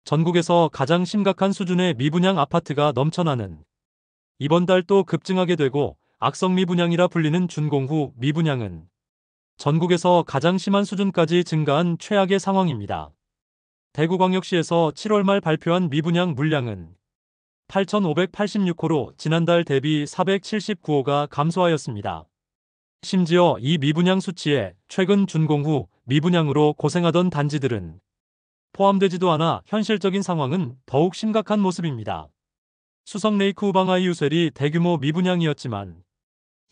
전국에서 가장 심각한 수준의 미분양 아파트가 넘쳐나는 이번 달 또 급증하게 되고 악성 미분양이라 불리는 준공후 미분양은 전국에서 가장 심한 수준까지 증가한 최악의 상황입니다. 대구광역시에서 7월 말 발표한 미분양 물량은 8,586호로 지난달 대비 479호가 감소하였습니다. 심지어 이 미분양 수치에 최근 준공후 미분양으로 고생하던 단지들은 포함되지도 않아 현실적인 상황은 더욱 심각한 모습입니다. 수성레이크 우방아이 유셀이 대규모 미분양이었지만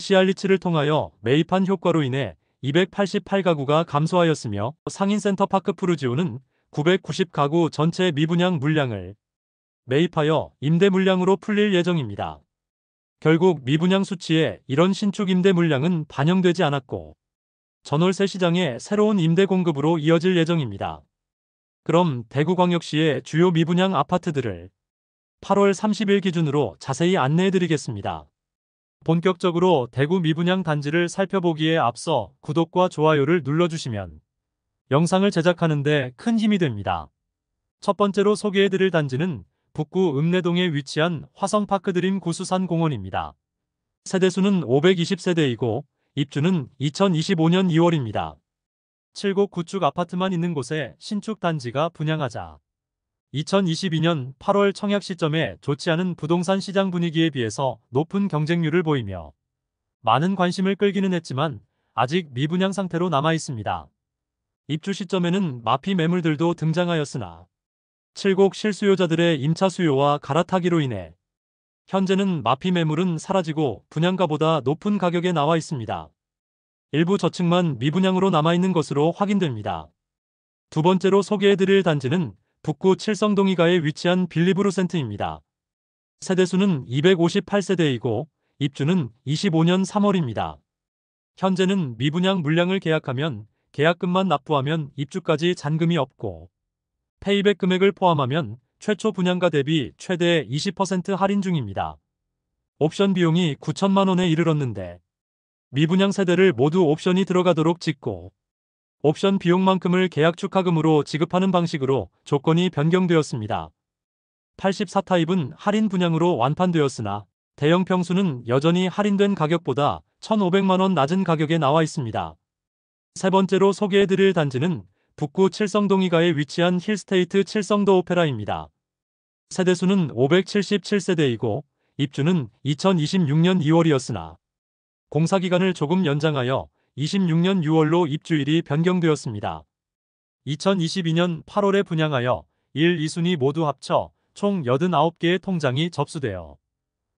시알리츠를 통하여 매입한 효과로 인해 288가구가 감소하였으며 상인센터파크 푸르지오는 990가구 전체 미분양 물량을 매입하여 임대 물량으로 풀릴 예정입니다. 결국 미분양 수치에 이런 신축 임대 물량은 반영되지 않았고 전월세 시장의 새로운 임대 공급으로 이어질 예정입니다. 그럼 대구광역시의 주요 미분양 아파트들을 8월 30일 기준으로 자세히 안내해드리겠습니다. 본격적으로 대구 미분양 단지를 살펴보기에 앞서 구독과 좋아요를 눌러주시면 영상을 제작하는 데 큰 힘이 됩니다. 첫 번째로 소개해드릴 단지는 북구 읍내동에 위치한 화성파크드림 구수산공원입니다. 세대수는 520세대이고 입주는 2025년 2월입니다. 7곡 구축 아파트만 있는 곳에 신축 단지가 분양하자 2022년 8월 청약 시점에 좋지 않은 부동산 시장 분위기에 비해서 높은 경쟁률을 보이며 많은 관심을 끌기는 했지만 아직 미분양 상태로 남아 있습니다. 입주 시점에는 마피 매물들도 등장하였으나 7곡 실수요자들의 임차 수요와 갈아타기로 인해 현재는 마피 매물은 사라지고 분양가보다 높은 가격에 나와 있습니다. 일부 저층만 미분양으로 남아있는 것으로 확인됩니다. 두 번째로 소개해드릴 단지는 북구 칠성동이가에 위치한 빌리브루센트입니다. 세대수는 258세대이고 입주는 25년 3월입니다. 현재는 미분양 물량을 계약하면 계약금만 납부하면 입주까지 잔금이 없고 페이백 금액을 포함하면 최초 분양가 대비 최대 20% 할인 중입니다. 옵션 비용이 9천만 원에 이르렀는데 미분양 세대를 모두 옵션이 들어가도록 짓고 옵션 비용만큼을 계약 축하금으로 지급하는 방식으로 조건이 변경되었습니다. 84타입은 할인 분양으로 완판되었으나 대형 평수는 여전히 할인된 가격보다 1,500만 원 낮은 가격에 나와 있습니다. 세 번째로 소개해드릴 단지는 북구 칠성동이가에 위치한 힐스테이트 칠성도 오페라입니다. 세대수는 577세대이고 입주는 2026년 2월이었으나 공사기간을 조금 연장하여 26년 6월로 입주일이 변경되었습니다. 2022년 8월에 분양하여 1, 2순위 모두 합쳐 총 89개의 통장이 접수되어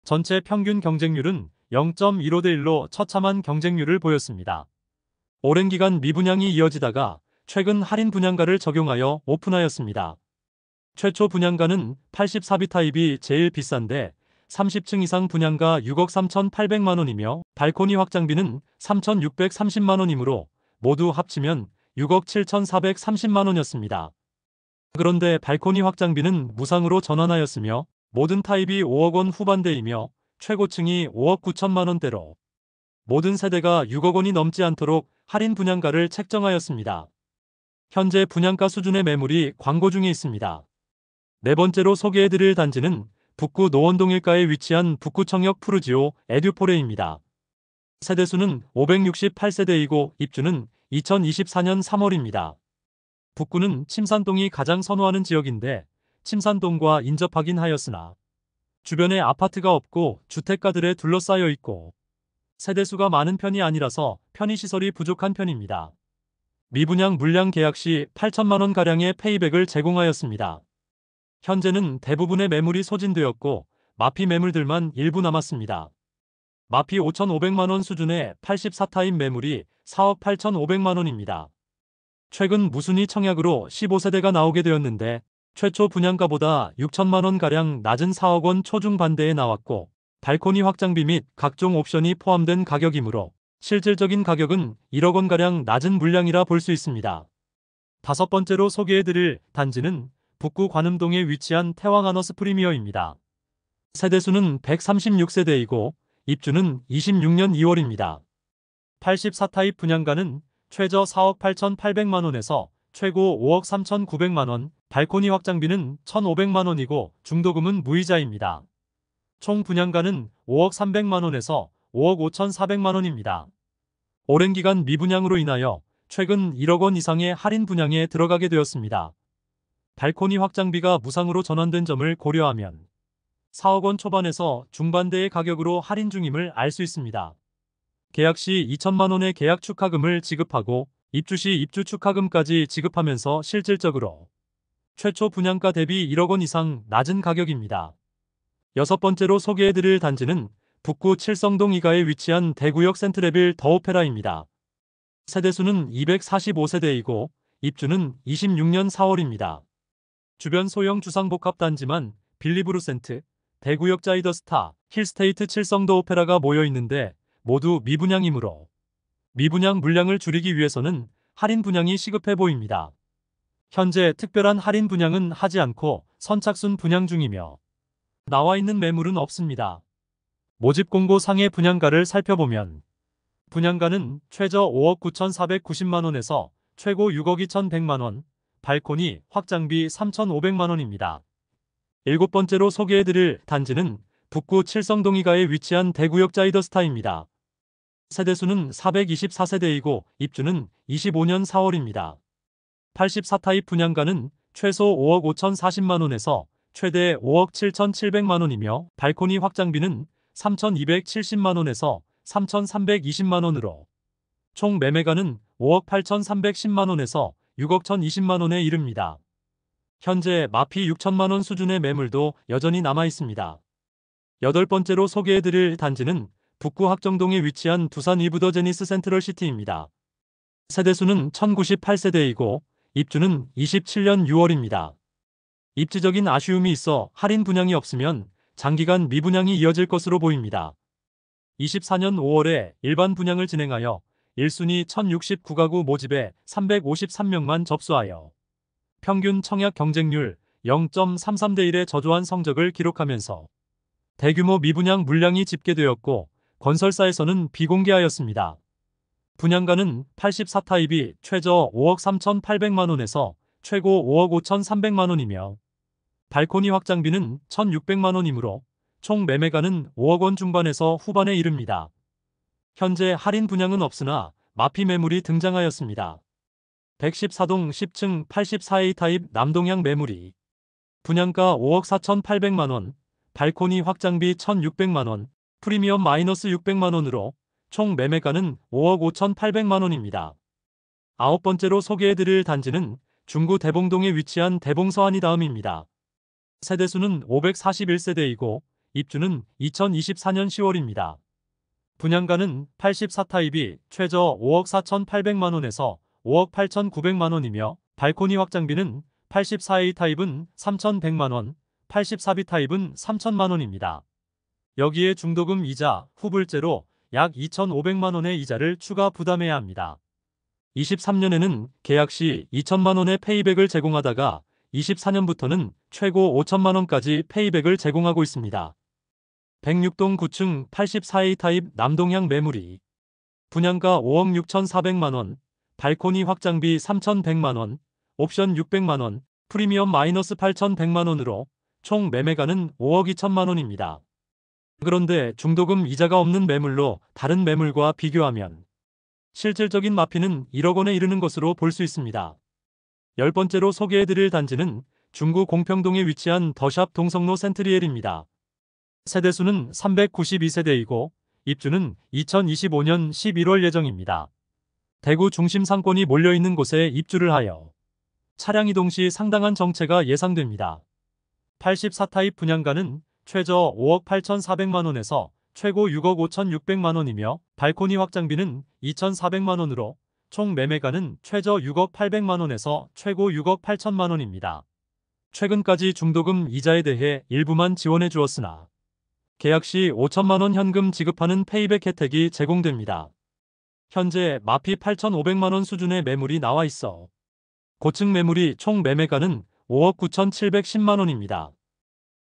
전체 평균 경쟁률은 0.15대 1로 처참한 경쟁률을 보였습니다. 오랜 기간 미분양이 이어지다가 최근 할인 분양가를 적용하여 오픈하였습니다. 최초 분양가는 84B 타입이 제일 비싼데 30층 이상 분양가 6억 3,800만 원이며 발코니 확장비는 3,630만 원이므로 모두 합치면 6억 7,430만 원이었습니다. 그런데 발코니 확장비는 무상으로 전환하였으며 모든 타입이 5억 원 후반대이며 최고층이 5억 9천만 원대로 모든 세대가 6억 원이 넘지 않도록 할인 분양가를 책정하였습니다. 현재 분양가 수준의 매물이 광고 중에 있습니다. 네 번째로 소개해드릴 단지는 북구 노원동일가에 위치한 북구청역 푸르지오 에듀포레입니다. 세대수는 568세대이고 입주는 2024년 3월입니다. 북구는 침산동이 가장 선호하는 지역인데 침산동과 인접하긴 하였으나 주변에 아파트가 없고 주택가들에 둘러싸여 있고 세대수가 많은 편이 아니라서 편의시설이 부족한 편입니다. 미분양 물량 계약 시 8천만 원가량의 페이백을 제공하였습니다. 현재는 대부분의 매물이 소진되었고 마피 매물들만 일부 남았습니다. 마피 5,500만 원 수준의 84타입 매물이 4억 8,500만 원입니다. 최근 무순위 청약으로 15세대가 나오게 되었는데 최초 분양가보다 6천만 원가량 낮은 4억 원 초중 반대에 나왔고 발코니 확장비 및 각종 옵션이 포함된 가격이므로 실질적인 가격은 1억 원가량 낮은 물량이라 볼 수 있습니다. 다섯 번째로 소개해드릴 단지는 북구 관음동에 위치한 태왕하너스 프리미어입니다. 세대수는 136세대이고 입주는 26년 2월입니다. 84타입 분양가는 최저 4억 8,800만 원에서 최고 5억 3,900만 원, 발코니 확장비는 1,500만원이고 중도금은 무이자입니다. 총 분양가는 5억 300만원에서 5억 5,400만원입니다. 오랜 기간 미분양으로 인하여 최근 1억 원 이상의 할인 분양에 들어가게 되었습니다. 발코니 확장비가 무상으로 전환된 점을 고려하면 4억 원 초반에서 중반대의 가격으로 할인 중임을 알 수 있습니다. 계약 시 2천만 원의 계약 축하금을 지급하고 입주 시 입주 축하금까지 지급하면서 실질적으로 최초 분양가 대비 1억 원 이상 낮은 가격입니다. 여섯 번째로 소개해드릴 단지는 북구 칠성동 2가에 위치한 대구역 센트레빌 더 오페라입니다. 세대수는 245세대이고 입주는 26년 4월입니다. 주변 소형 주상복합단지만 빌리브루센트, 대구역 자이더스타, 힐스테이트 칠성더 오페라가 모여있는데 모두 미분양이므로 미분양 물량을 줄이기 위해서는 할인 분양이 시급해 보입니다. 현재 특별한 할인 분양은 하지 않고 선착순 분양 중이며 나와 있는 매물은 없습니다. 모집 공고 상의 분양가를 살펴보면 분양가는 최저 5억 9,490만원에서 최고 6억 2,100만원, 발코니 확장비 3,500만원입니다. 일곱 번째로 소개해드릴 단지는 북구 칠성동 2가에 위치한 대구역 자이더스타입니다. 세대수는 424세대이고 입주는 25년 4월입니다. 84타입 분양가는 최소 5억 5,040만원에서 최대 5억 7,700만원이며 발코니 확장비는 3,270만원에서 3,320만원으로 총 매매가는 5억 8,310만원에서 6억 1,020만원에 이릅니다. 현재 마피 6천만원 수준의 매물도 여전히 남아있습니다. 여덟 번째로 소개해드릴 단지는 북구 학정동에 위치한 두산 위브더 제니스 센트럴시티입니다. 세대수는 1,098세대이고 입주는 27년 6월입니다. 입지적인 아쉬움이 있어 할인 분양이 없으면 장기간 미분양이 이어질 것으로 보입니다. 24년 5월에 일반 분양을 진행하여 1순위 1,069가구 모집에 353명만 접수하여 평균 청약 경쟁률 0.33대 1의 저조한 성적을 기록하면서 대규모 미분양 물량이 집계되었고 건설사에서는 비공개하였습니다. 분양가는 84타입이 최저 5억 3,800만원에서 최고 5억 5,300만원이며 발코니 확장비는 1,600만원이므로 총 매매가는 5억 원 중반에서 후반에 이릅니다. 현재 할인 분양은 없으나 마피 매물이 등장하였습니다. 114동 10층 84A 타입 남동향 매물이 분양가 5억 4,800만원, 발코니 확장비 1,600만원, 프리미엄 마이너스 600만원으로 총 매매가는 5억 5,800만원입니다. 아홉 번째로 소개해드릴 단지는 중구 대봉동에 위치한 대봉서안이 다음입니다. 세대수는 541세대이고 입주는 2024년 10월입니다. 분양가는 84타입이 최저 5억 4,800만원에서 5억 8,900만원이며 발코니 확장비는 84A 타입은 3,100만원, 84B 타입은 3,000만원입니다. 여기에 중도금 이자, 후불제로 약 2,500만원의 이자를 추가 부담해야 합니다. 23년에는 계약 시 2천만원의 페이백을 제공하다가 24년부터는 최고 5천만원까지 페이백을 제공하고 있습니다. 106동 9층 84A 타입 남동향 매물이 분양가 5억 6,400만원, 발코니 확장비 3,100만원, 옵션 600만원, 프리미엄 마이너스 8,100만원으로 총 매매가는 5억 2천만원입니다. 그런데 중도금 이자가 없는 매물로 다른 매물과 비교하면 실질적인 마피는 1억 원에 이르는 것으로 볼 수 있습니다. 열 번째로 소개해드릴 단지는 중구 공평동에 위치한 더샵 동성로 센트리엘입니다. 세대수는 392세대이고 입주는 2025년 11월 예정입니다. 대구 중심 상권이 몰려있는 곳에 입주를 하여 차량 이동 시 상당한 정체가 예상됩니다. 84타입 분양가는 최저 5억 8,400만원에서 최고 6억 5,600만원이며 발코니 확장비는 2,400만원으로 총 매매가는 최저 6억 800만원에서 최고 6억 8천만원입니다. 최근까지 중도금 이자에 대해 일부만 지원해 주었으나 계약 시 5천만원 현금 지급하는 페이백 혜택이 제공됩니다. 현재 마피 8,500만원 수준의 매물이 나와 있어 고층 매물이 총 매매가는 5억 9,710만원입니다.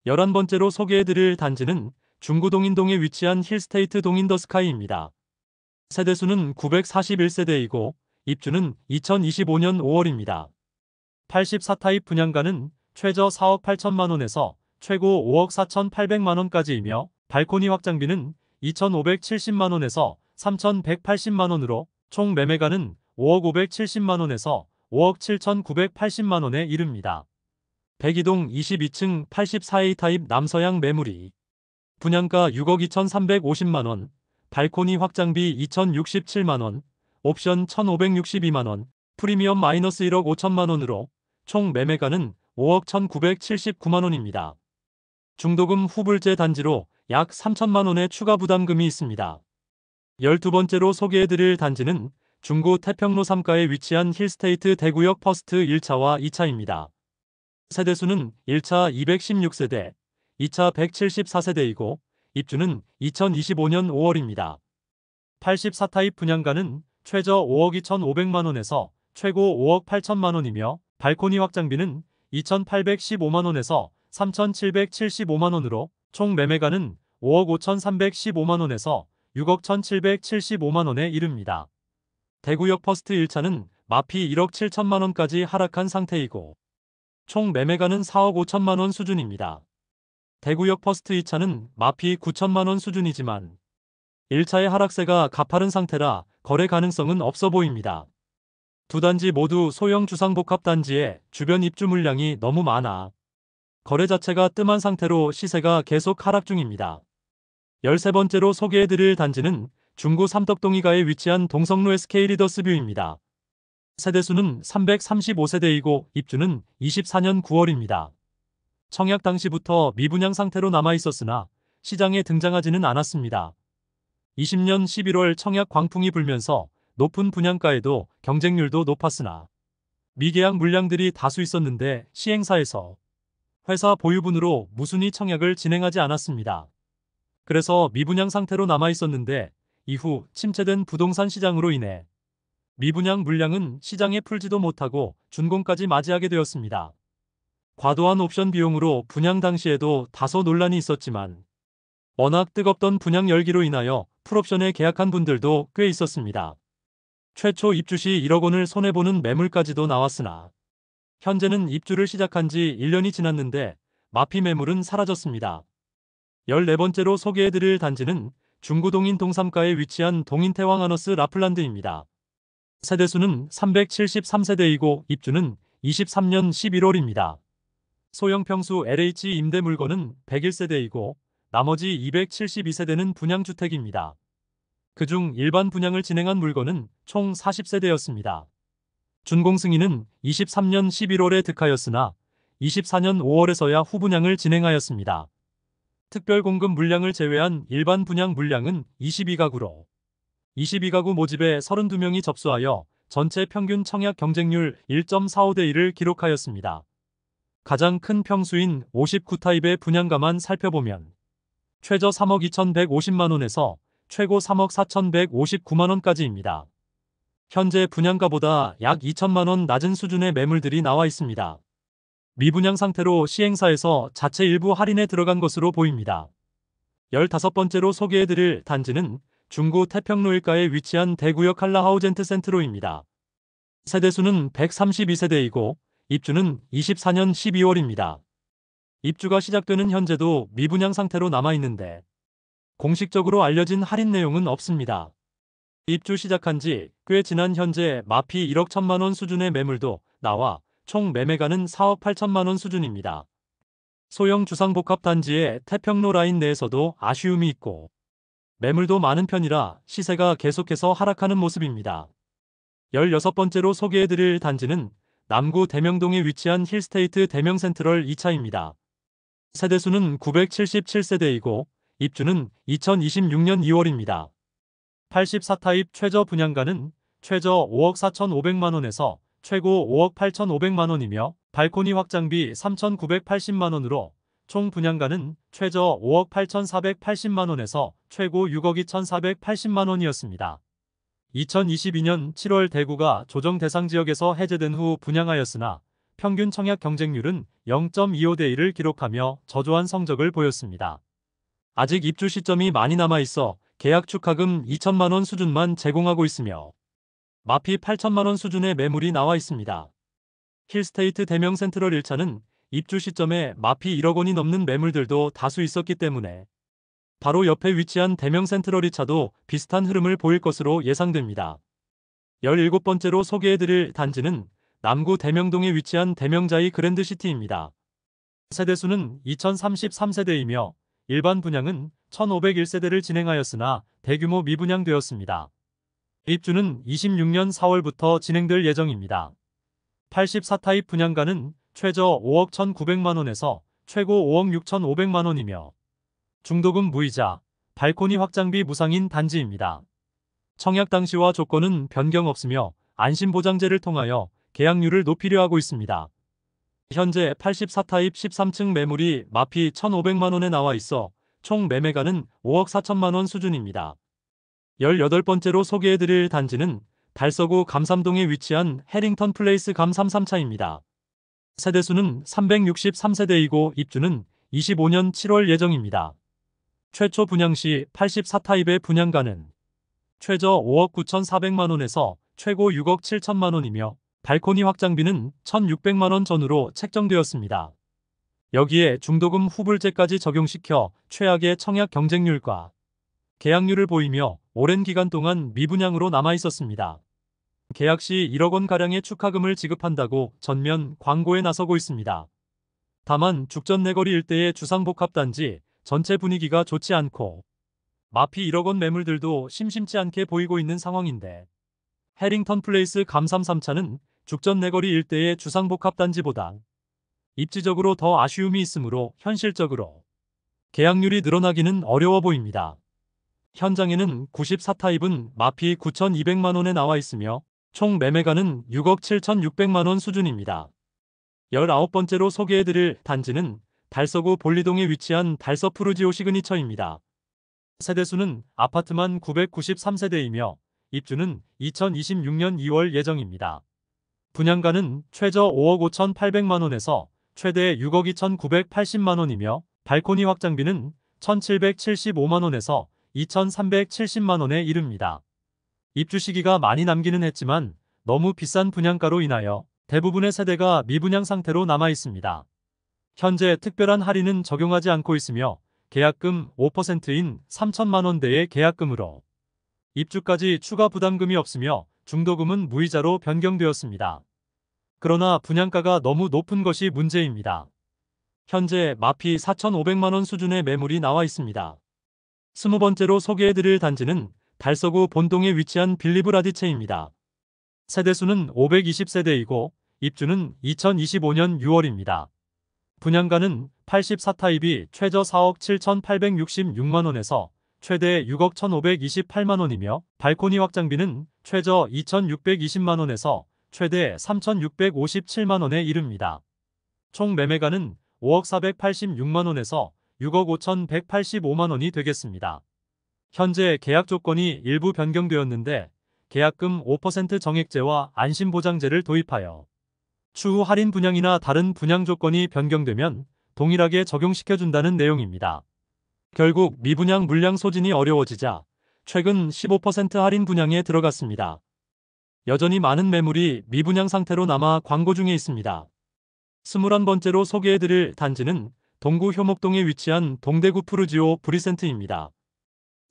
11번째로 소개해드릴 단지는 중구 동인동에 위치한 힐스테이트 동인더스카이입니다. 세대수는 941세대이고 입주는 2025년 5월입니다. 84타입 분양가는 최저 4억 8천만 원에서 최고 5억 4,800만 원까지이며 발코니 확장비는 2,570만 원에서 3,180만 원으로 총 매매가는 5억 570만 원에서 5억 7,980만 원에 이릅니다. 102동 22층 84A 타입 남서양 매물이 분양가 6억 2,350만 원, 발코니 확장비 2,067만 원, 옵션 1,562만 원, 프리미엄 마이너스 1억 5천만 원으로 총 매매가는 5억 1,979만 원입니다. 중도금 후불제 단지로 약 3천만 원의 추가 부담금이 있습니다. 12번째로 소개해드릴 단지는 중구 태평로 3가에 위치한 힐스테이트 대구역 퍼스트 1차와 2차입니다. 세대수는 1차 216세대, 2차 174세대이고 입주는 2025년 5월입니다. 84타입 분양가는 최저 5억 2,500만 원에서 최고 5억 8천만 원이며 발코니 확장비는 2,815만 원에서 3,775만 원으로 총 매매가는 5억 5,315만 원에서 6억 1,775만 원에 이릅니다. 대구역 퍼스트 1차는 마피 1억 7천만 원까지 하락한 상태이고 총 매매가는 4억 5천만 원 수준입니다. 대구역 퍼스트 2차는 마피 9천만 원 수준이지만 1차의 하락세가 가파른 상태라 거래 가능성은 없어 보입니다. 두 단지 모두 소형 주상복합 단지에 주변 입주 물량이 너무 많아 거래 자체가 뜸한 상태로 시세가 계속 하락 중입니다. 13번째로 소개해드릴 단지는 중구 삼덕동이가에 위치한 동성로 SK 리더스뷰입니다. 세대수는 335세대이고 입주는 24년 9월입니다. 청약 당시부터 미분양 상태로 남아있었으나 시장에 등장하지는 않았습니다. 20년 11월 청약 광풍이 불면서 높은 분양가에도 경쟁률도 높았으나 미계약 물량들이 다수 있었는데 시행사에서 회사 보유분으로 무순위 청약을 진행하지 않았습니다. 그래서 미분양 상태로 남아있었는데 이후 침체된 부동산 시장으로 인해 미분양 물량은 시장에 풀지도 못하고 준공까지 맞이하게 되었습니다. 과도한 옵션 비용으로 분양 당시에도 다소 논란이 있었지만 워낙 뜨겁던 분양 열기로 인하여 풀옵션에 계약한 분들도 꽤 있었습니다. 최초 입주 시 1억 원을 손해보는 매물까지도 나왔으나 현재는 입주를 시작한 지 1년이 지났는데 마피 매물은 사라졌습니다. 14번째로 소개해드릴 단지는 중구 동인 동삼가에 위치한 동인태왕 하너스 라플란드입니다. 세대수는 373세대이고 입주는 23년 11월입니다. 소형 평수 LH 임대 물건은 101세대이고 나머지 272세대는 분양주택입니다. 그중 일반 분양을 진행한 물건은 총 40세대였습니다. 준공 승인은 23년 11월에 득하였으나 24년 5월에서야 후분양을 진행하였습니다. 특별 공급 물량을 제외한 일반 분양 물량은 22가구로 22가구 모집에 32명이 접수하여 전체 평균 청약 경쟁률 1.45대 1을 기록하였습니다. 가장 큰 평수인 59타입의 분양가만 살펴보면 최저 3억 2,150만 원에서 최고 3억 4,159만 원까지입니다. 현재 분양가보다 약 2천만 원 낮은 수준의 매물들이 나와 있습니다. 미분양 상태로 시행사에서 자체 일부 할인에 들어간 것으로 보입니다. 15번째로 소개해드릴 단지는 중구 태평로 1가에 위치한 대구역 한라하우젠트 센트로입니다. 세대수는 132세대이고 입주는 24년 12월입니다. 입주가 시작되는 현재도 미분양 상태로 남아있는데 공식적으로 알려진 할인 내용은 없습니다. 입주 시작한 지 꽤 지난 현재 마피 1억 1천만 원 수준의 매물도 나와 총 매매가는 4억 8천만 원 수준입니다. 소형 주상복합 단지의 태평로 라인 내에서도 아쉬움이 있고 매물도 많은 편이라 시세가 계속해서 하락하는 모습입니다. 16번째로 소개해드릴 단지는 남구 대명동에 위치한 힐스테이트 대명센트럴 2차입니다. 세대수는 977세대이고 입주는 2026년 2월입니다. 84타입 최저 분양가는 최저 5억 4,500만 원에서 최고 5억 8,500만 원이며 발코니 확장비 3,980만 원으로 총 분양가는 최저 5억 8,480만 원에서 최고 6억 2,480만 원이었습니다. 2022년 7월 대구가 조정 대상 지역에서 해제된 후 분양하였으나 평균 청약 경쟁률은 0.25대 1을 기록하며 저조한 성적을 보였습니다. 아직 입주 시점이 많이 남아있어 계약 축하금 2천만 원 수준만 제공하고 있으며 마피 8천만 원 수준의 매물이 나와 있습니다. 힐스테이트 대명 센트럴 1차는 입주 시점에 마피 1억 원이 넘는 매물들도 다수 있었기 때문에 바로 옆에 위치한 대명 센트럴 2차도 비슷한 흐름을 보일 것으로 예상됩니다. 17번째로 소개해드릴 단지는 남구 대명동에 위치한 대명자이 그랜드시티입니다. 세대수는 2033세대이며 일반 분양은 1501세대를 진행하였으나 대규모 미분양되었습니다. 입주는 26년 4월부터 진행될 예정입니다. 84타입 분양가는 최저 5억 1,900만원에서 최고 5억 6,500만원이며 중도금 무이자, 발코니 확장비 무상인 단지입니다. 청약 당시와 조건은 변경 없으며 안심보장제를 통하여 계약률을 높이려 하고 있습니다. 현재 84타입 13층 매물이 마피 1,500만원에 나와 있어 총 매매가는 5억 4천만원 수준입니다. 18번째로 소개해드릴 단지는 달서구 감삼동에 위치한 해링턴 플레이스 감33차입니다. 세대수는 363세대이고 입주는 25년 7월 예정입니다. 최초 분양시 84타입의 분양가는 최저 5억 9,400만원에서 최고 6억 7천만원이며 발코니 확장비는 1,600만원 전후로 책정되었습니다. 여기에 중도금 후불제까지 적용시켜 최악의 청약 경쟁률과 계약률을 보이며 오랜 기간 동안 미분양으로 남아있었습니다. 계약 시 1억 원가량의 축하금을 지급한다고 전면 광고에 나서고 있습니다. 다만 죽전 내거리 일대의 주상복합단지 전체 분위기가 좋지 않고 마피 1억 원 매물들도 심심치 않게 보이고 있는 상황인데 해링턴 플레이스 감33차는 죽전 내거리 일대의 주상복합단지보다 입지적으로 더 아쉬움이 있으므로 현실적으로 계약률이 늘어나기는 어려워 보입니다. 현장에는 94타입은 마피 9,200만원에 나와 있으며 총 매매가는 6억 7,600만원 수준입니다. 19번째로 소개해드릴 단지는 달서구 볼리동에 위치한 달서 푸르지오 시그니처입니다. 세대수는 아파트만 993세대이며 입주는 2026년 2월 예정입니다. 분양가는 최저 5억 5,800만원에서 최대 6억 2,980만원이며 발코니 확장비는 1,775만원에서 2,370만원에 이릅니다. 입주 시기가 많이 남기는 했지만 너무 비싼 분양가로 인하여 대부분의 세대가 미분양 상태로 남아 있습니다. 현재 특별한 할인은 적용하지 않고 있으며 계약금 5%인 3천만원대의 계약금으로 입주까지 추가 부담금이 없으며 중도금은 무이자로 변경되었습니다. 그러나 분양가가 너무 높은 것이 문제입니다. 현재 마피 4,500만원 수준의 매물이 나와 있습니다. 20번째로 소개해드릴 단지는 달서구 본동에 위치한 빌리브 라디체입니다. 세대수는 520세대이고 입주는 2025년 6월입니다. 분양가는 84타입이 최저 4억 7,866만원에서 최대 6억 1,528만원이며 발코니 확장비는 최저 2,620만원에서 최대 3,657만원에 이릅니다. 총 매매가는 5억 486만원에서 6억 5,185만원이 되겠습니다. 현재 계약 조건이 일부 변경되었는데 계약금 5% 정액제와 안심보장제를 도입하여 추후 할인 분양이나 다른 분양 조건이 변경되면 동일하게 적용시켜준다는 내용입니다. 결국 미분양 물량 소진이 어려워지자 최근 15% 할인 분양에 들어갔습니다. 여전히 많은 매물이 미분양 상태로 남아 광고 중에 있습니다. 21번째로 소개해드릴 단지는 동구 효목동에 위치한 동대구 푸르지오 브리센트입니다.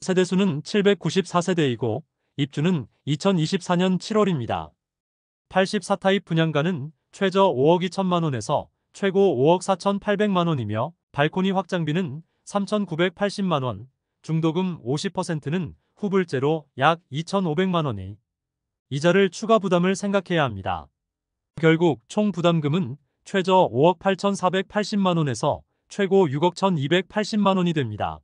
세대수는 794세대이고 입주는 2024년 7월입니다. 84타입 분양가는 최저 5억 2천만원에서 최고 5억 4,800만원이며 발코니 확장비는 3,980만원, 중도금 50%는 후불제로 약 2,500만원이 이자를 추가 부담을 생각해야 합니다. 결국 총 부담금은 최저 5억 8,480만원에서 최고 6억 1,280만원이 됩니다.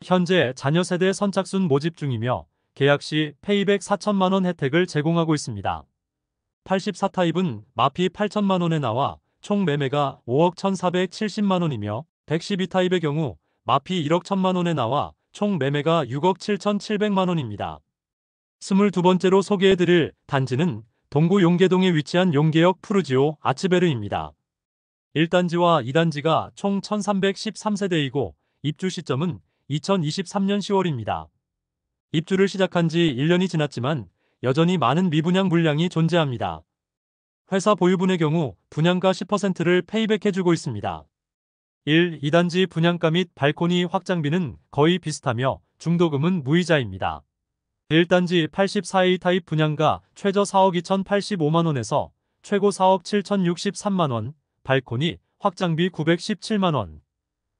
현재 자녀 세대 선착순 모집 중이며 계약 시 페이백 4천만원 혜택을 제공하고 있습니다. 84타입은 마피 8천만원에 나와 총 매매가 5억 1,470만원이며 112타입의 경우 마피 1억 1천만원에 나와 총 매매가 6억 7,700만원입니다. 22번째로 소개해드릴 단지는 동구 용계동에 위치한 용계역 푸르지오 아츠베르입니다. 1단지와 2단지가 총 1,313세대이고 입주 시점은 2023년 10월입니다. 입주를 시작한 지 1년이 지났지만 여전히 많은 미분양 물량이 존재합니다. 회사 보유분의 경우 분양가 10%를 페이백해주고 있습니다. 1. 2단지 분양가 및 발코니 확장비는 거의 비슷하며 중도금은 무이자입니다. 1단지 84A 타입 분양가 최저 4억 2,085만원에서 최고 4억 7,063만원, 발코니 확장비 917만원.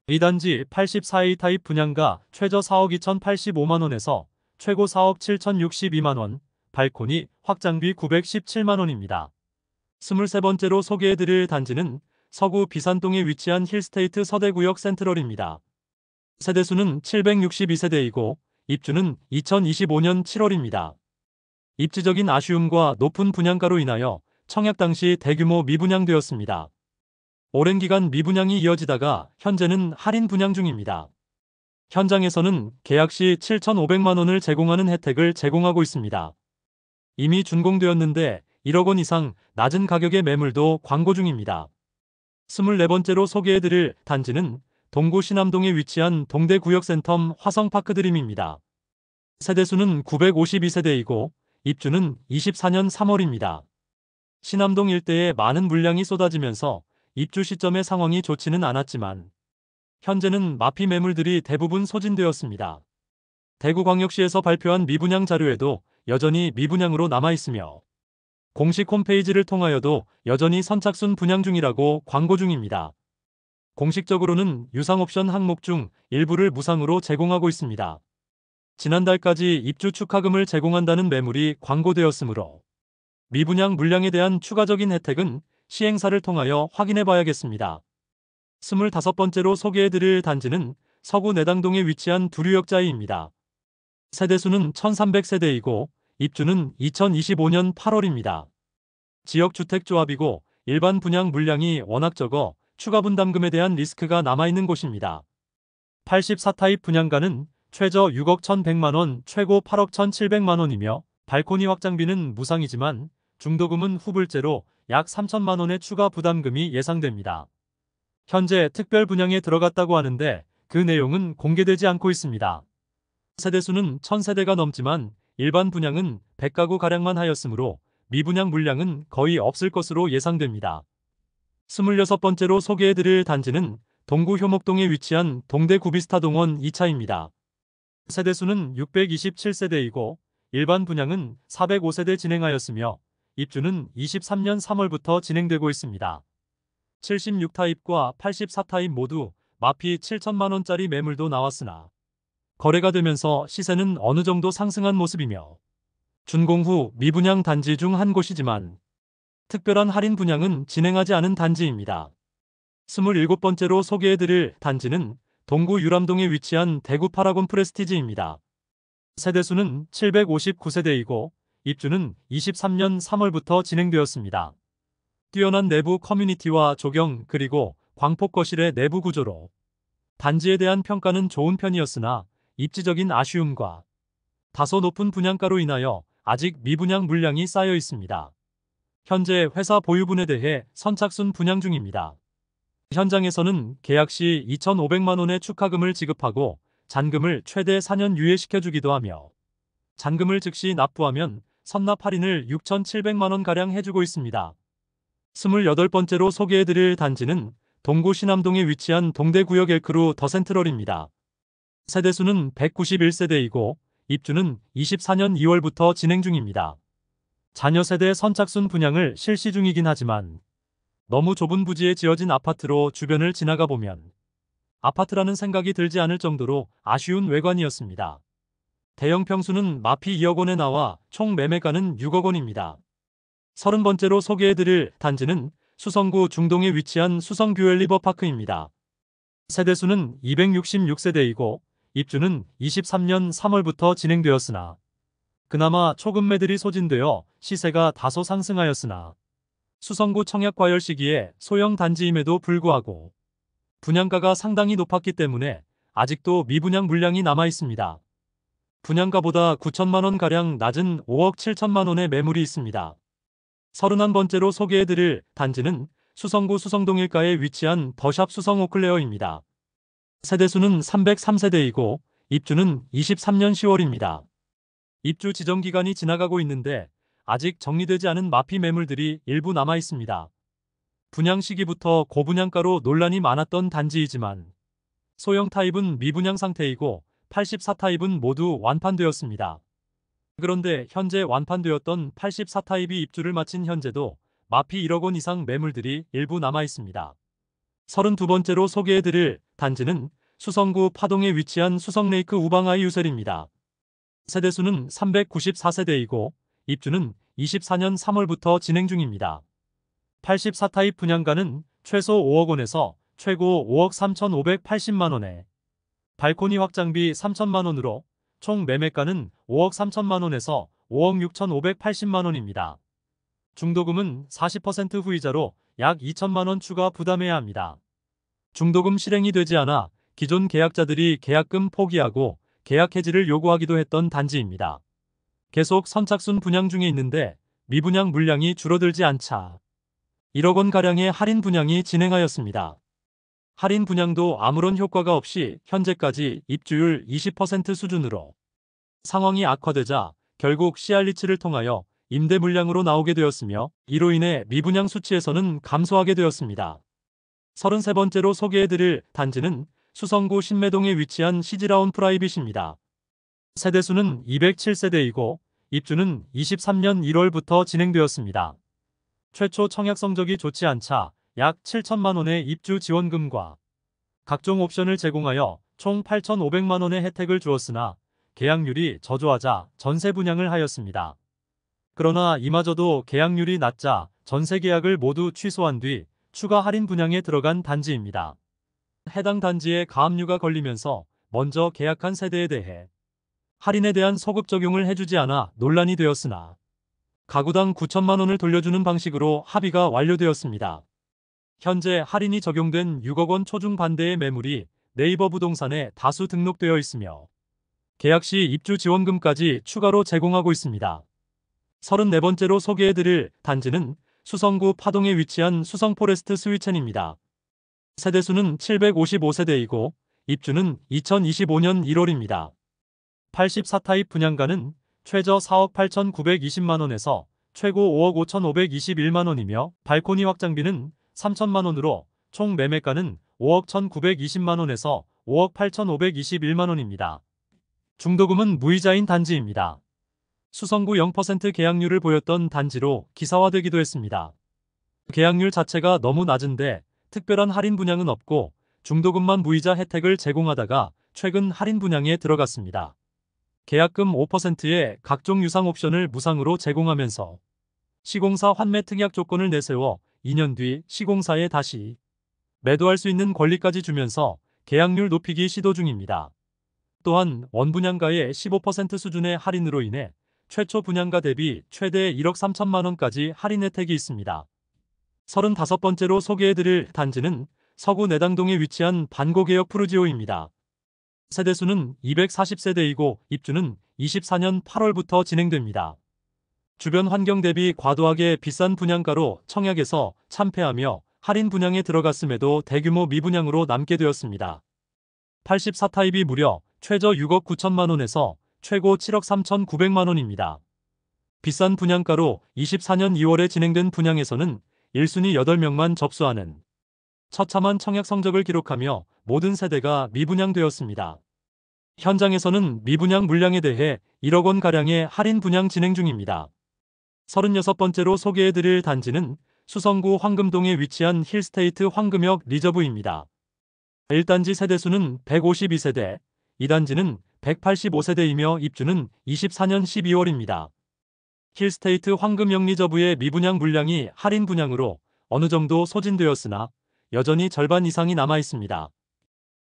2단지 84A 타입 분양가 최저 4억 2,085만원에서 최고 4억 7,062만원, 발코니 확장비 917만원입니다. 23번째로 소개해드릴 단지는 서구 비산동에 위치한 힐스테이트 서대구역 센트럴입니다. 세대수는 762세대이고 입주는 2025년 7월입니다. 입지적인 아쉬움과 높은 분양가로 인하여 청약 당시 대규모 미분양되었습니다. 오랜 기간 미분양이 이어지다가 현재는 할인 분양 중입니다. 현장에서는 계약 시 7,500만원을 제공하는 혜택을 제공하고 있습니다. 이미 준공되었는데 1억 원 이상 낮은 가격의 매물도 광고 중입니다. 24번째로 소개해드릴 단지는 동구 신암동에 위치한 동대구역센텀 화성파크드림입니다. 세대수는 952세대이고 입주는 24년 3월입니다. 신암동 일대에 많은 물량이 쏟아지면서 입주 시점의 상황이 좋지는 않았지만 현재는 마피 매물들이 대부분 소진되었습니다. 대구광역시에서 발표한 미분양 자료에도 여전히 미분양으로 남아있으며 공식 홈페이지를 통하여도 여전히 선착순 분양 중이라고 광고 중입니다. 공식적으로는 유상 옵션 항목 중 일부를 무상으로 제공하고 있습니다. 지난달까지 입주 축하금을 제공한다는 매물이 광고되었으므로 미분양 물량에 대한 추가적인 혜택은 시행사를 통하여 확인해 봐야겠습니다. 25번째로 소개해드릴 단지는 서구 내당동에 위치한 두류역자이입니다. 세대수는 1300세대이고 입주는 2025년 8월입니다. 지역주택조합이고 일반 분양 물량이 워낙 적어 추가 분담금에 대한 리스크가 남아있는 곳입니다. 84타입 분양가는 최저 6억 1,100만원, 최고 8억 1,700만원이며 발코니 확장비는 무상이지만 중도금은 후불제로 약 3천만원의 추가 부담금이 예상됩니다. 현재 특별 분양에 들어갔다고 하는데 그 내용은 공개되지 않고 있습니다. 세대수는 1000세대가 넘지만 일반 분양은 100가구가량만 하였으므로 미분양 물량은 거의 없을 것으로 예상됩니다. 26번째로 소개해드릴 단지는 동구 효목동에 위치한 동대구비스타동원 2차입니다. 세대수는 627세대이고 일반 분양은 405세대 진행하였으며 입주는 23년 3월부터 진행되고 있습니다. 76타입과 84타입 모두 마피 7천만원짜리 매물도 나왔으나 거래가 되면서 시세는 어느 정도 상승한 모습이며 준공 후 미분양 단지 중 한 곳이지만 특별한 할인 분양은 진행하지 않은 단지입니다. 27번째로 소개해드릴 단지는 동구 유람동에 위치한 대구 파라곤 프레스티지입니다. 세대수는 759세대이고 입주는 23년 3월부터 진행되었습니다. 뛰어난 내부 커뮤니티와 조경 그리고 광폭 거실의 내부 구조로 단지에 대한 평가는 좋은 편이었으나 입지적인 아쉬움과 다소 높은 분양가로 인하여 아직 미분양 물량이 쌓여 있습니다. 현재 회사 보유분에 대해 선착순 분양 중입니다. 현장에서는 계약 시 2,500만원의 축하금을 지급하고 잔금을 최대 4년 유예시켜주기도 하며 잔금을 즉시 납부하면 선납 할인을 6,700만원가량 해주고 있습니다. 28번째로 소개해드릴 단지는 동구 신암동에 위치한 동대구역 엘크루 더 센트럴입니다. 세대수는 191세대이고 입주는 24년 2월부터 진행 중입니다. 자녀 세대 선착순 분양을 실시 중이긴 하지만 너무 좁은 부지에 지어진 아파트로 주변을 지나가 보면 아파트라는 생각이 들지 않을 정도로 아쉬운 외관이었습니다. 대형 평수는 마피 2억 원에 나와 총 매매가는 6억 원입니다. 30번째로 소개해드릴 단지는 수성구 중동에 위치한 수성뷰엘 리버파크입니다. 세대수는 266세대이고 입주는 23년 3월부터 진행되었으나 그나마 초급매들이 소진되어 시세가 다소 상승하였으나 수성구 청약 과열 시기에 소형 단지임에도 불구하고 분양가가 상당히 높았기 때문에 아직도 미분양 물량이 남아 있습니다. 분양가보다 9천만원가량 낮은 5억 7천만원의 매물이 있습니다. 31번째로 소개해드릴 단지는 수성구 수성동일가에 위치한 더샵 수성 오클레어입니다. 세대수는 303세대이고 입주는 23년 10월입니다. 입주 지정 기간이 지나가고 있는데 아직 정리되지 않은 마피 매물들이 일부 남아 있습니다. 분양 시기부터 고분양가로 논란이 많았던 단지이지만 소형 타입은 미분양 상태이고 84 타입은 모두 완판되었습니다. 그런데 현재 완판되었던 84 타입이 입주를 마친 현재도 마피 1억 원 이상 매물들이 일부 남아 있습니다. 32번째로 소개해드릴 단지는 수성구 파동에 위치한 수성레이크 우방아이 유셀입니다. 세대수는 394세대이고 입주는 24년 3월부터 진행 중입니다. 84 타입 분양가는 최소 5억 원에서 최고 5억 3,580만 원에 발코니 확장비 3천만 원으로 총 매매가는 5억 3천만 원에서 5억 6,580만 원입니다. 중도금은 40% 후이자로 약 2천만 원 추가 부담해야 합니다. 중도금 실행이 되지 않아 기존 계약자들이 계약금 포기하고 계약 해지를 요구하기도 했던 단지입니다. 계속 선착순 분양 중에 있는데 미분양 물량이 줄어들지 않자 1억 원가량의 할인 분양이 진행하였습니다. 할인 분양도 아무런 효과가 없이 현재까지 입주율 20% 수준으로 상황이 악화되자 결국 CR리츠를 통하여 임대 물량으로 나오게 되었으며 이로 인해 미분양 수치에서는 감소하게 되었습니다. 33번째로 소개해드릴 단지는 수성구 신매동에 위치한 시즈라운 프라이빗입니다. 세대수는 207세대이고 입주는 23년 1월부터 진행되었습니다. 최초 청약 성적이 좋지 않자 약 7천만 원의 입주 지원금과 각종 옵션을 제공하여 총 8,500만 원의 혜택을 주었으나 계약률이 저조하자 전세 분양을 하였습니다. 그러나 이마저도 계약률이 낮자 전세 계약을 모두 취소한 뒤 추가 할인 분양에 들어간 단지입니다. 해당 단지에 가압류가 걸리면서 먼저 계약한 세대에 대해 할인에 대한 소급 적용을 해주지 않아 논란이 되었으나 가구당 9천만 원을 돌려주는 방식으로 합의가 완료되었습니다. 현재 할인이 적용된 6억 원 초중 반대의 매물이 네이버 부동산에 다수 등록되어 있으며 계약 시 입주 지원금까지 추가로 제공하고 있습니다. 34번째로 소개해드릴 단지는 수성구 파동에 위치한 수성포레스트 스위첸입니다. 세대수는 755세대이고 입주는 2025년 1월입니다. 84 타입 분양가는 최저 4억 8,920만 원에서 최고 5억 5,521만 원이며 발코니 확장비는 3천만 원으로 총 매매가는 5억 1,920만 원에서 5억 8,521만 원입니다. 중도금은 무이자인 단지입니다. 수성구 0% 계약률을 보였던 단지로 기사화되기도 했습니다. 계약률 자체가 너무 낮은데 특별한 할인 분양은 없고 중도금만 무이자 혜택을 제공하다가 최근 할인 분양에 들어갔습니다. 계약금 5%의 각종 유상 옵션을 무상으로 제공하면서 시공사 환매 특약 조건을 내세워 2년 뒤 시공사에 다시 매도할 수 있는 권리까지 주면서 계약률 높이기 시도 중입니다. 또한 원분양가의 15% 수준의 할인으로 인해 최초 분양가 대비 최대 1억 3천만 원까지 할인 혜택이 있습니다. 35번째로 소개해드릴 단지는 서구 내당동에 위치한 반고개역 푸르지오입니다. 세대수는 240세대이고 입주는 24년 8월부터 진행됩니다. 주변 환경 대비 과도하게 비싼 분양가로 청약에서 참패하며 할인 분양에 들어갔음에도 대규모 미분양으로 남게 되었습니다. 84 타입이 무려 최저 6억 9천만 원에서 최고 7억 3,900만 원입니다. 비싼 분양가로 24년 2월에 진행된 분양에서는 1순위 8명만 접수하는 처참한 청약 성적을 기록하며 모든 세대가 미분양되었습니다. 현장에서는 미분양 물량에 대해 1억 원가량의 할인 분양 진행 중입니다. 36번째로 소개해드릴 단지는 수성구 황금동에 위치한 힐스테이트 황금역 리저브입니다. 1단지 세대수는 152세대, 2단지는 185세대이며 입주는 24년 12월입니다. 힐스테이트 황금역 리저브의 미분양 물량이 할인 분양으로 어느 정도 소진되었으나 여전히 절반 이상이 남아 있습니다.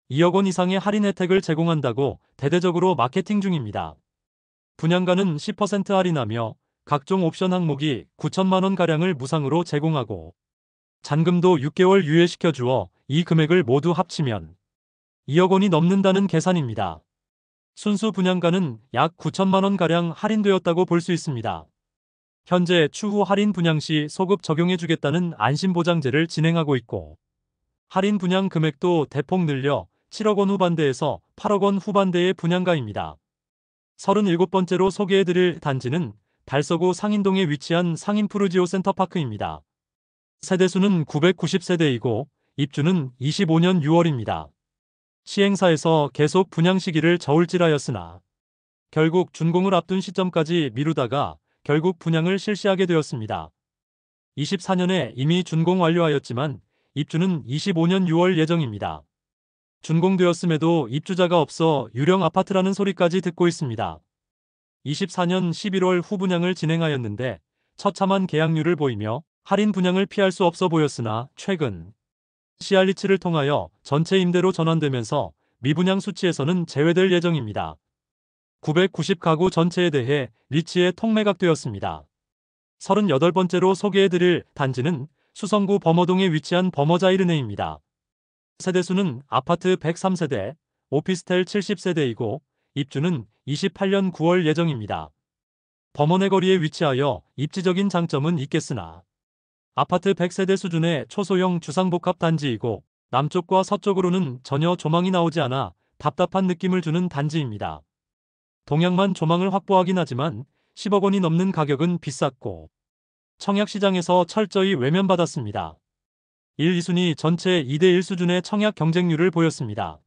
2억 원 이상의 할인 혜택을 제공한다고 대대적으로 마케팅 중입니다. 분양가는 10% 할인하며 각종 옵션 항목이 9천만 원가량을 무상으로 제공하고 잔금도 6개월 유예시켜 주어 이 금액을 모두 합치면 2억 원이 넘는다는 계산입니다. 순수 분양가는 약 9천만 원가량 할인되었다고 볼 수 있습니다. 현재 추후 할인 분양 시 소급 적용해주겠다는 안심보장제를 진행하고 있고 할인 분양 금액도 대폭 늘려 7억 원 후반대에서 8억 원 후반대의 분양가입니다. 37번째로 소개해드릴 단지는 달서구 상인동에 위치한 상인푸르지오 센터파크입니다. 세대수는 990세대이고 입주는 25년 6월입니다. 시행사에서 계속 분양 시기를 저울질하였으나 결국 준공을 앞둔 시점까지 미루다가 결국 분양을 실시하게 되었습니다. 24년에 이미 준공 완료하였지만 입주는 25년 6월 예정입니다. 준공되었음에도 입주자가 없어 유령 아파트라는 소리까지 듣고 있습니다. 24년 11월 후분양을 진행하였는데 처참한 계약률을 보이며 할인 분양을 피할 수 없어 보였으나 최근 CR리츠를 통하여 전체 임대로 전환되면서 미분양 수치에서는 제외될 예정입니다. 990가구 전체에 대해 리츠에 통매각되었습니다. 38번째로 소개해드릴 단지는 수성구 범어동에 위치한 범어자이르네입니다. 세대수는 아파트 103세대, 오피스텔 70세대이고 입주는 28년 9월 예정입니다. 범어내 거리에 위치하여 입지적인 장점은 있겠으나 아파트 100세대 수준의 초소형 주상복합 단지이고 남쪽과 서쪽으로는 전혀 조망이 나오지 않아 답답한 느낌을 주는 단지입니다. 동양만 조망을 확보하긴 하지만 10억 원이 넘는 가격은 비쌌고 청약시장에서 철저히 외면받았습니다. 1, 2순위 전체 2대1 수준의 청약 경쟁률을 보였습니다.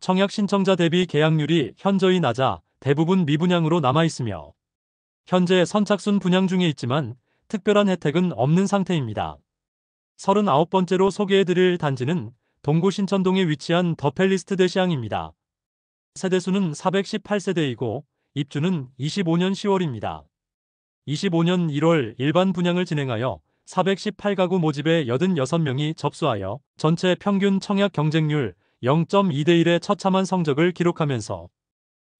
청약 신청자 대비 계약률이 현저히 낮아 대부분 미분양으로 남아있으며 현재 선착순 분양 중에 있지만 특별한 혜택은 없는 상태입니다. 39번째로 소개해드릴 단지는 동구 신천동에 위치한 더 팰리스 대시항입니다. 세대수는 418세대이고 입주는 25년 10월입니다. 25년 1월 일반 분양을 진행하여 418가구 모집에 86명이 접수하여 전체 평균 청약 경쟁률 0.2대1의 처참한 성적을 기록하면서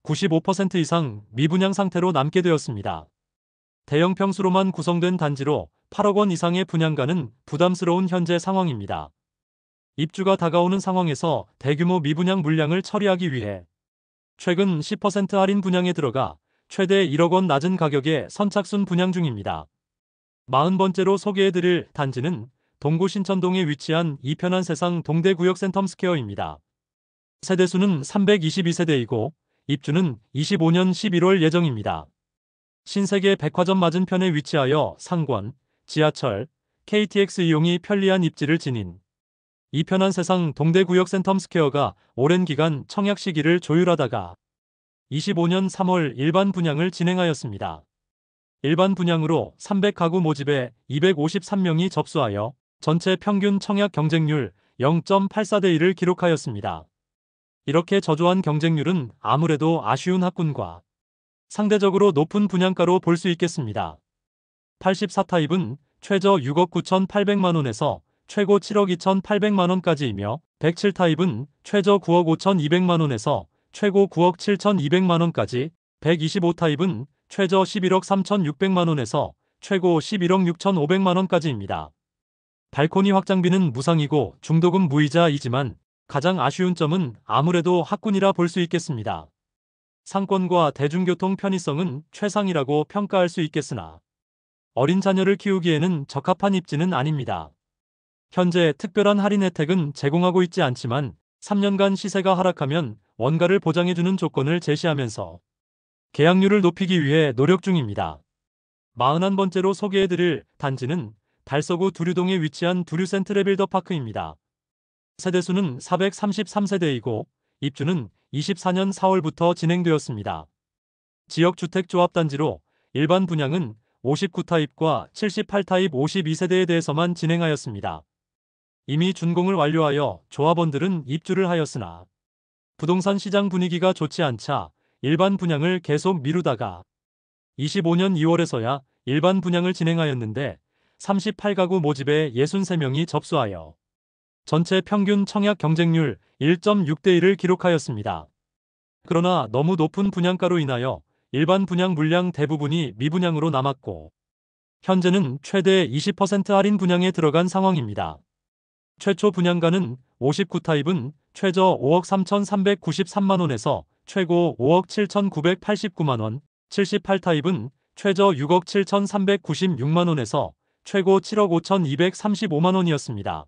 95% 이상 미분양 상태로 남게 되었습니다. 대형 평수로만 구성된 단지로 8억 원 이상의 분양가는 부담스러운 현재 상황입니다. 입주가 다가오는 상황에서 대규모 미분양 물량을 처리하기 위해 최근 10% 할인 분양에 들어가 최대 1억 원 낮은 가격에 선착순 분양 중입니다. 40번째로 소개해드릴 단지는 동구 신천동에 위치한 이편한 세상 동대구역 센텀스퀘어입니다. 세대수는 322세대이고 입주는 25년 11월 예정입니다. 신세계 백화점 맞은편에 위치하여 상권, 지하철, KTX 이용이 편리한 입지를 지닌 이편한 세상 동대구역 센텀스퀘어가 오랜 기간 청약 시기를 조율하다가 25년 3월 일반 분양을 진행하였습니다. 일반 분양으로 300가구 모집에 253명이 접수하여 전체 평균 청약 경쟁률 0.84대1을 기록하였습니다. 이렇게 저조한 경쟁률은 아무래도 아쉬운 학군과 상대적으로 높은 분양가로 볼 수 있겠습니다. 84타입은 최저 6억 9,800만원에서 최고 7억 2,800만원까지이며 107타입은 최저 9억 5,200만원에서 최고 9억 7,200만원까지 125타입은 최저 11억 3,600만원에서 최고 11억 6,500만원까지입니다. 발코니 확장비는 무상이고 중도금 무이자이지만 가장 아쉬운 점은 아무래도 학군이라 볼 수 있겠습니다. 상권과 대중교통 편의성은 최상이라고 평가할 수 있겠으나 어린 자녀를 키우기에는 적합한 입지는 아닙니다. 현재 특별한 할인 혜택은 제공하고 있지 않지만 3년간 시세가 하락하면 원가를 보장해주는 조건을 제시하면서 계약률을 높이기 위해 노력 중입니다. 41번째로 소개해드릴 단지는 달서구 두류동에 위치한 두류센트레 빌더파크입니다. 세대수는 433세대이고 입주는 24년 4월부터 진행되었습니다. 지역주택조합단지로 일반 분양은 59타입과 78타입 52세대에 대해서만 진행하였습니다. 이미 준공을 완료하여 조합원들은 입주를 하였으나 부동산 시장 분위기가 좋지 않자 일반 분양을 계속 미루다가 25년 2월에서야 일반 분양을 진행하였는데 38가구 모집에 63명이 접수하여 전체 평균 청약 경쟁률 1.6대1을 기록하였습니다. 그러나 너무 높은 분양가로 인하여 일반 분양 물량 대부분이 미분양으로 남았고 현재는 최대 20% 할인 분양에 들어간 상황입니다. 최초 분양가는 59타입은 최저 5억 3,393만원에서 최고 5억 7,989만원, 78타입은 최저 6억 7,396만원에서 최고 7억 5,235만원이었습니다.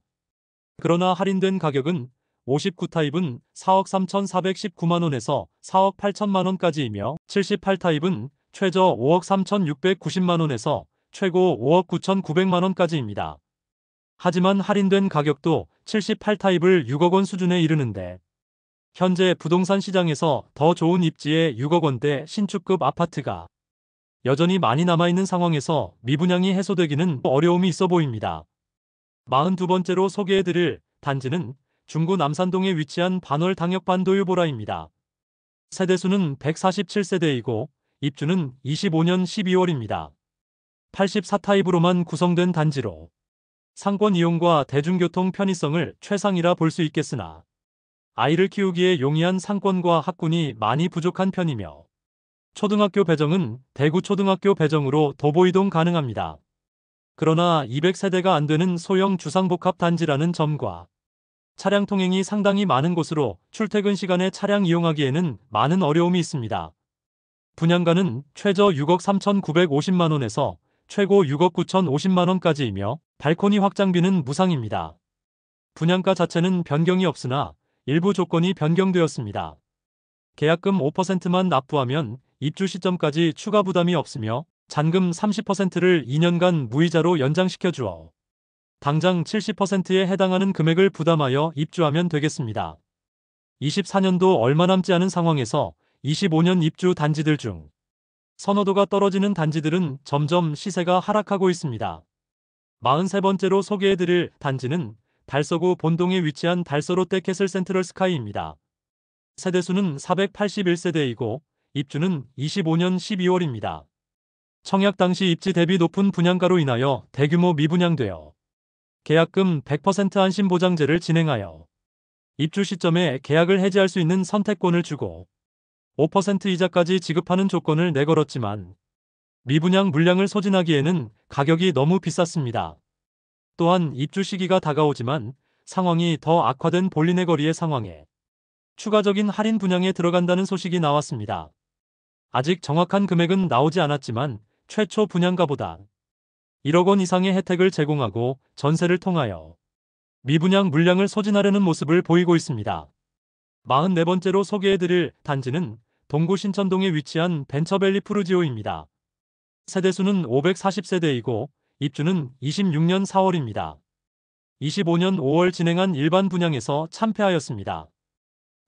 그러나 할인된 가격은 59타입은 4억 3,419만원에서 4억 8천만원까지이며 78타입은 최저 5억 3,690만원에서 최고 5억 9,900만원까지입니다. 하지만 할인된 가격도 78타입을 6억원 수준에 이르는데 현재 부동산 시장에서 더 좋은 입지의 6억원대 신축급 아파트가 여전히 많이 남아있는 상황에서 미분양이 해소되기는 어려움이 있어 보입니다. 42번째로 소개해드릴 단지는 중구 남산동에 위치한 반월 당역반도유보라입니다. 세대수는 147세대이고 입주는 25년 12월입니다. 84타입으로만 구성된 단지로 상권 이용과 대중교통 편의성을 최상이라 볼 수 있겠으나 아이를 키우기에 용이한 상권과 학군이 많이 부족한 편이며 초등학교 배정은 대구초등학교 배정으로 도보 이동 가능합니다. 그러나 200세대가 안 되는 소형 주상복합 단지라는 점과 차량 통행이 상당히 많은 곳으로 출퇴근 시간에 차량 이용하기에는 많은 어려움이 있습니다. 분양가는 최저 6억 3,950만원에서 최고 6억 9,050만원까지이며 발코니 확장비는 무상입니다. 분양가 자체는 변경이 없으나 일부 조건이 변경되었습니다. 계약금 5%만 납부하면 입주 시점까지 추가 부담이 없으며 잔금 30%를 2년간 무이자로 연장시켜 주어 당장 70%에 해당하는 금액을 부담하여 입주하면 되겠습니다. 24년도 얼마 남지 않은 상황에서 25년 입주 단지들 중 선호도가 떨어지는 단지들은 점점 시세가 하락하고 있습니다. 43번째로 소개해드릴 단지는 달서구 본동에 위치한 달서 롯데캐슬 센트럴 스카이입니다. 세대수는 481세대이고 입주는 25년 12월입니다. 청약 당시 입지 대비 높은 분양가로 인하여 대규모 미분양되어 계약금 100% 안심보장제를 진행하여 입주 시점에 계약을 해지할 수 있는 선택권을 주고 5% 이자까지 지급하는 조건을 내걸었지만 미분양 물량을 소진하기에는 가격이 너무 비쌌습니다. 또한 입주 시기가 다가오지만 상황이 더 악화된 볼리네 거리의 상황에 추가적인 할인 분양에 들어간다는 소식이 나왔습니다. 아직 정확한 금액은 나오지 않았지만 최초 분양가보다 1억 원 이상의 혜택을 제공하고 전세를 통하여 미분양 물량을 소진하려는 모습을 보이고 있습니다. 44번째로 소개해드릴 단지는 동구 신천동에 위치한 벤처밸리 푸르지오입니다. 세대수는 540세대이고 입주는 26년 4월입니다. 25년 5월 진행한 일반 분양에서 참패하였습니다.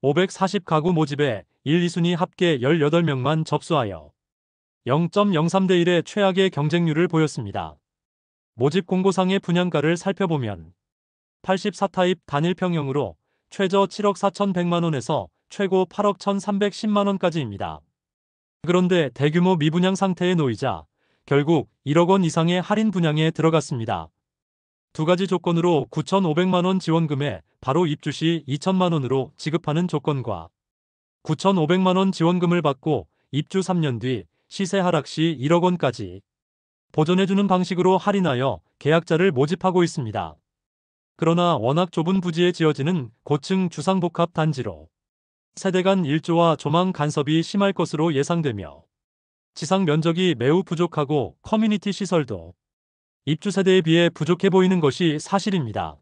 540가구 모집에 1, 2순위 합계 18명만 접수하여 0.03대 1의 최악의 경쟁률을 보였습니다. 모집 공고상의 분양가를 살펴보면 84타입 단일평형으로 최저 7억 4,100만원에서 최고 8억 1,310만원까지입니다. 그런데 대규모 미분양 상태에 놓이자 결국 1억 원 이상의 할인 분양에 들어갔습니다. 두 가지 조건으로 9,500만원 지원금에 바로 입주 시 2,000만원으로 지급하는 조건과 9,500만원 지원금을 받고 입주 3년 뒤 시세 하락 시 1억 원까지 보전해주는 방식으로 할인하여 계약자를 모집하고 있습니다. 그러나 워낙 좁은 부지에 지어지는 고층 주상복합 단지로 세대 간 일조와 조망 간섭이 심할 것으로 예상되며 지상 면적이 매우 부족하고 커뮤니티 시설도 입주 세대에 비해 부족해 보이는 것이 사실입니다.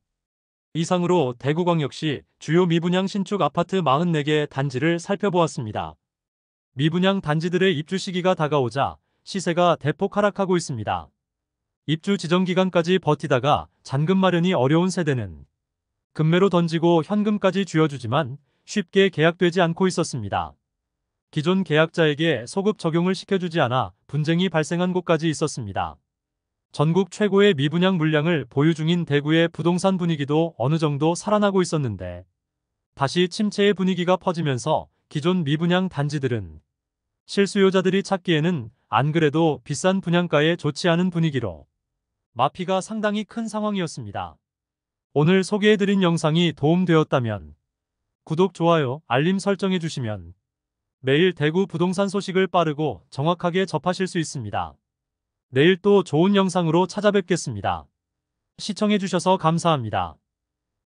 이상으로 대구광역시 주요 미분양 신축 아파트 44개 단지를 살펴보았습니다. 미분양 단지들의 입주 시기가 다가오자 시세가 대폭 하락하고 있습니다. 입주 지정 기간까지 버티다가 잔금 마련이 어려운 세대는 금매로 던지고 현금까지 쥐어주지만 쉽게 계약되지 않고 있었습니다. 기존 계약자에게 소급 적용을 시켜주지 않아 분쟁이 발생한 곳까지 있었습니다. 전국 최고의 미분양 물량을 보유 중인 대구의 부동산 분위기도 어느 정도 살아나고 있었는데 다시 침체의 분위기가 퍼지면서 기존 미분양 단지들은 실수요자들이 찾기에는 안 그래도 비싼 분양가에 좋지 않은 분위기로 마피가 상당히 큰 상황이었습니다. 오늘 소개해드린 영상이 도움되었다면 구독, 좋아요, 알림 설정해주시면 매일 대구 부동산 소식을 빠르고 정확하게 접하실 수 있습니다. 내일 또 좋은 영상으로 찾아뵙겠습니다. 시청해주셔서 감사합니다.